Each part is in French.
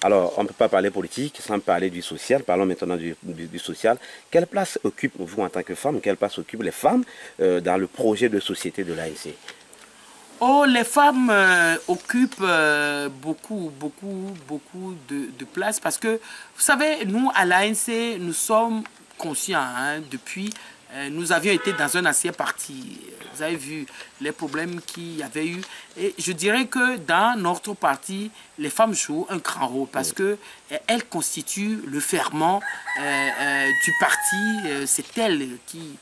Alors, on ne peut pas parler politique sans parler du social. Parlons maintenant du social. Quelle place occupez-vous en tant que femme? Quelle place occupent les femmes dans le projet de société de l'ANC? Oh, les femmes occupent beaucoup de place parce que, vous savez, nous, à l'ANC, nous sommes conscients, hein, depuis, nous avions été dans un ancien parti. Vous avez vu les problèmes qu'il y avait eu. Et je dirais que dans notre parti, les femmes jouent un grand rôle parce que elles constituent le ferment du parti. C'est elles qui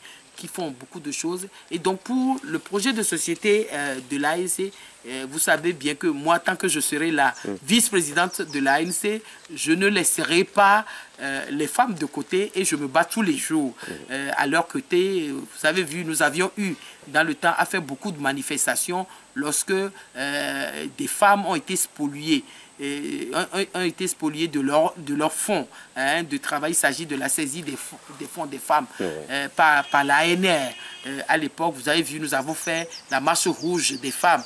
font beaucoup de choses. Et donc, pour le projet de société de l'ANC, vous savez bien que moi, tant que je serai la vice-présidente de l'ANC, je ne laisserai pas les femmes de côté et je me bats tous les jours à leur côté. Vous avez vu, nous avions eu dans le temps à faire beaucoup de manifestations lorsque des femmes ont été spoliées. Ont été spoliés de leur fonds de travail. Il s'agit de la saisie des fonds des femmes par l'ANR. À l'époque, vous avez vu, nous avons fait la marche rouge des femmes.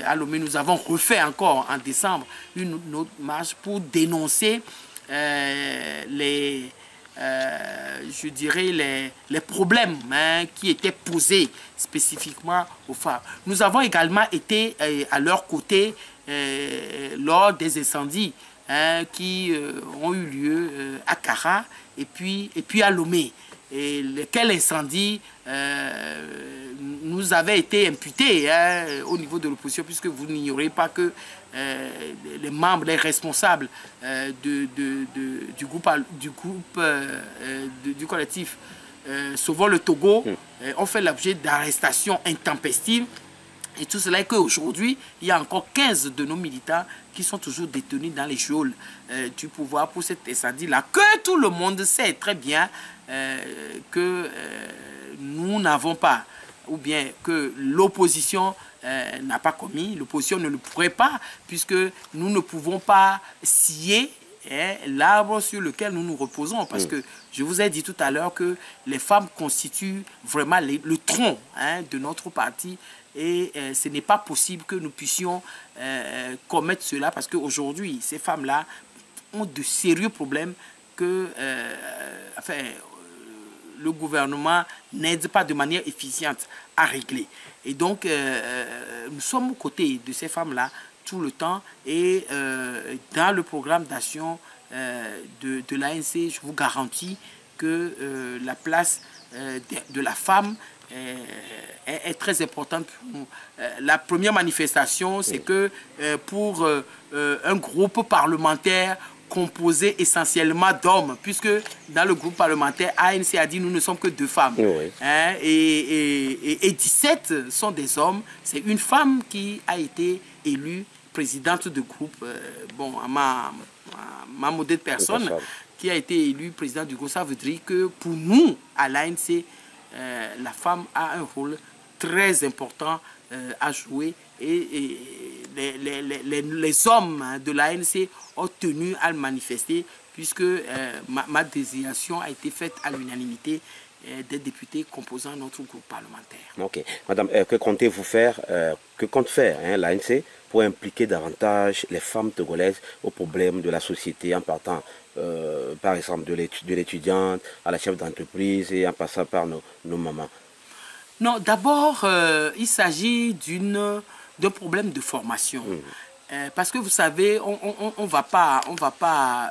À Lomé, nous avons refait encore en décembre une autre marche pour dénoncer je dirais les problèmes qui étaient posés spécifiquement aux femmes. Nous avons également été à leur côté lors des incendies qui ont eu lieu à Kara et puis à Lomé. Et lequel incendie nous avait été imputé au niveau de l'opposition, puisque vous n'ignorez pas que les membres, les responsables du collectif Sauvons le Togo ont fait l'objet d'arrestations intempestives. Et tout cela est qu'aujourd'hui, il y a encore 15 de nos militants qui sont toujours détenus dans les geôles du pouvoir pour cet incendie-là, que tout le monde sait très bien que nous n'avons pas, ou bien que l'opposition n'a pas commis. L'opposition ne le pourrait pas, puisque nous ne pouvons pas scier l'arbre sur lequel nous nous reposons, parce que je vous ai dit tout à l'heure que les femmes constituent vraiment le tronc de notre parti. Et ce n'est pas possible que nous puissions commettre cela, parce qu'aujourd'hui, ces femmes-là ont de sérieux problèmes que le gouvernement n'aide pas de manière efficiente à régler. Et donc, nous sommes aux côtés de ces femmes-là tout le temps. Et dans le programme d'action de l'ANC, je vous garantis que la place de la femme est très importante pour nous. La première manifestation, c'est que pour un groupe parlementaire composé essentiellement d'hommes, puisque dans le groupe parlementaire, ANC a dit nous ne sommes que 2 femmes. Oui. Et 17 sont des hommes. C'est une femme qui a été élue présidente de groupe, bon, ma modeste personne, qui a été élue présidente du groupe. Ça veut dire que pour nous, à l'ANC, la femme a un rôle très important à jouer, et les hommes de l'ANC ont tenu à le manifester, puisque ma désignation a été faite à l'unanimité des députés composant notre groupe parlementaire. Ok. Madame, que comptez-vous faire, que compte faire l'ANC pour impliquer davantage les femmes togolaises aux problèmes de la société, en partant par exemple de l'étudiante à la chef d'entreprise et en passant par nos mamans? Non, d'abord, il s'agit d'un problème de formation. Parce que vous savez, on va pas,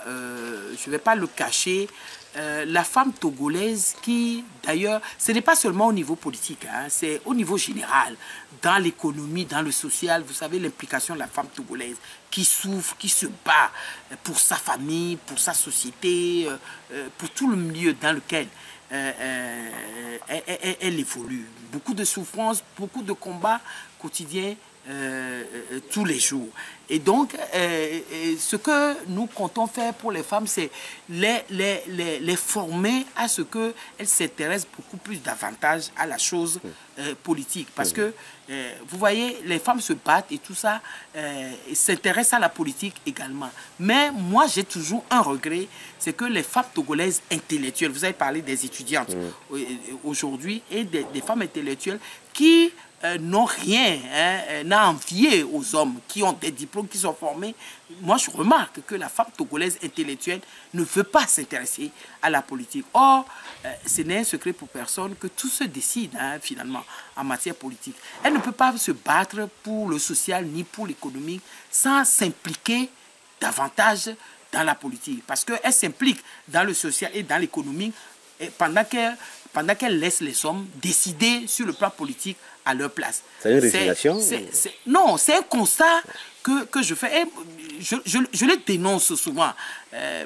je ne vais pas le cacher, la femme togolaise qui, d'ailleurs, ce n'est pas seulement au niveau politique, c'est au niveau général, dans l'économie, dans le social. Vous savez, l'implication de la femme togolaise qui souffre, qui se bat pour sa famille, pour sa société, pour tout le milieu dans lequel elle évolue. Beaucoup de souffrances, beaucoup de combats quotidiens tous les jours. Et donc, ce que nous comptons faire pour les femmes, c'est les former à ce qu'elles s'intéressent beaucoup plus davantage à la chose politique. Parce que, vous voyez, les femmes se battent et tout ça, s'intéressent à la politique également. Mais moi, j'ai toujours un regret, c'est que les femmes togolaises intellectuelles, vous avez parlé des étudiantes aujourd'hui, et des femmes intellectuelles qui n'ont rien, n'a envié aux hommes qui ont des diplômes, qui sont formés. Moi, je remarque que la femme togolaise intellectuelle ne veut pas s'intéresser à la politique. Or, ce n'est un secret pour personne que tout se décide, finalement, en matière politique. Elle ne peut pas se battre pour le social ni pour l'économique sans s'impliquer davantage dans la politique. Parce qu'elle s'implique dans le social et dans l'économique pendant qu'elle laisse les hommes décider sur le plan politique à leur place. C'est une résignation? Non, c'est un constat que je fais. Et je le dénonce souvent.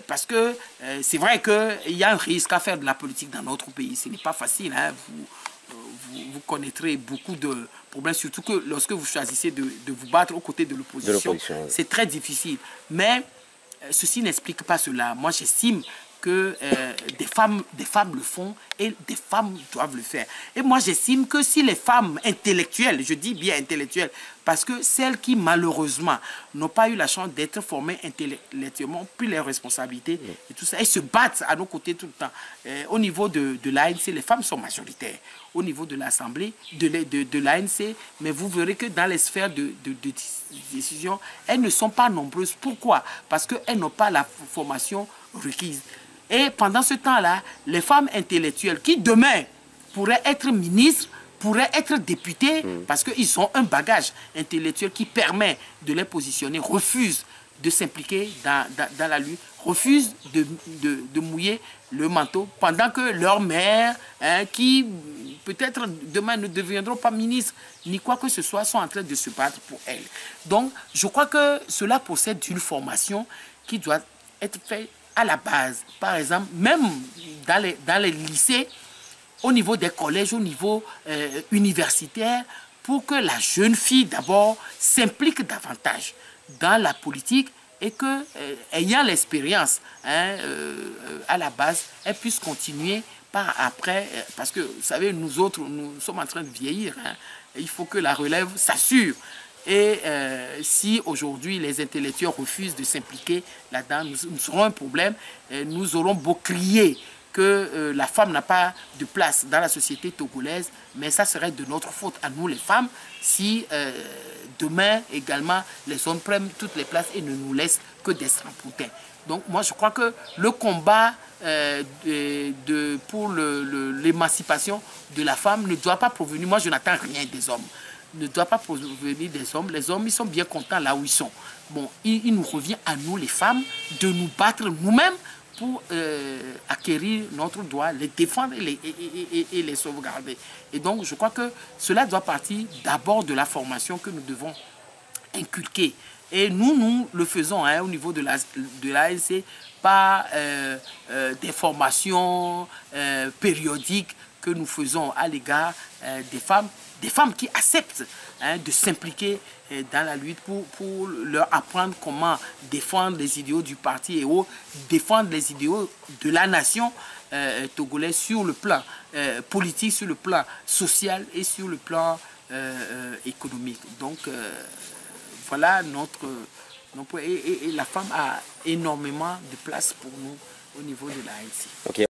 Parce que c'est vrai qu'il y a un risque à faire de la politique dans notre pays. Ce n'est pas facile. Vous connaîtrez beaucoup de problèmes, surtout que lorsque vous choisissez de vous battre aux côtés de l'opposition. C'est très difficile. Mais ceci n'explique pas cela. Moi, j'estime que des femmes le font et des femmes doivent le faire. Et moi, j'estime que si les femmes intellectuelles, je dis bien intellectuelles, parce que celles qui, malheureusement, n'ont pas eu la chance d'être formées intellectuellement, ont pris leurs responsabilités et tout ça, elles se battent à nos côtés tout le temps. Au niveau de l'ANC, les femmes sont majoritaires. Au niveau de l'Assemblée, de l'ANC, mais vous verrez que dans les sphères de décision, elles ne sont pas nombreuses. Pourquoi? Parce qu'elles n'ont pas la formation requise. Et pendant ce temps-là, les femmes intellectuelles qui demain pourraient être ministres, pourraient être députés, parce qu'ils ont un bagage intellectuel qui permet de les positionner, refusent de s'impliquer dans la lutte, refusent de mouiller le manteau, pendant que leurs mères, qui peut-être demain ne deviendront pas ministres, ni quoi que ce soit, sont en train de se battre pour elles. Donc, je crois que cela possède une formation qui doit être faite à la base. Par exemple, même dans les lycées, au niveau des collèges, au niveau universitaire, pour que la jeune fille, d'abord, s'implique davantage dans la politique et que, ayant l'expérience à la base, elle puisse continuer par après, parce que, vous savez, nous autres, nous sommes en train de vieillir, il faut que la relève s'assure. Et si aujourd'hui les intellectuels refusent de s'impliquer là-dedans, nous aurons un problème. Nous aurons beau crier que la femme n'a pas de place dans la société togolaise, mais ça serait de notre faute à nous les femmes si demain également les hommes prennent toutes les places et ne nous laissent que des strapontins. Donc moi je crois que le combat pour l'émancipation de la femme ne doit pas provenir, moi je n'attends rien des hommes, ne doit pas provenir des hommes. Les hommes, ils sont bien contents là où ils sont. Bon, il nous revient à nous, les femmes, de nous battre nous-mêmes pour acquérir notre droit, les défendre et les sauvegarder. Et donc, je crois que cela doit partir d'abord de la formation que nous devons inculquer. Et nous le faisons au niveau de l'ANC par des formations périodiques que nous faisons à l'égard des femmes qui acceptent de s'impliquer dans la lutte pour leur apprendre comment défendre les idéaux du parti et défendre les idéaux de la nation togolaise sur le plan politique, sur le plan social et sur le plan économique. Donc voilà et la femme a énormément de place pour nous au niveau de l'ANC.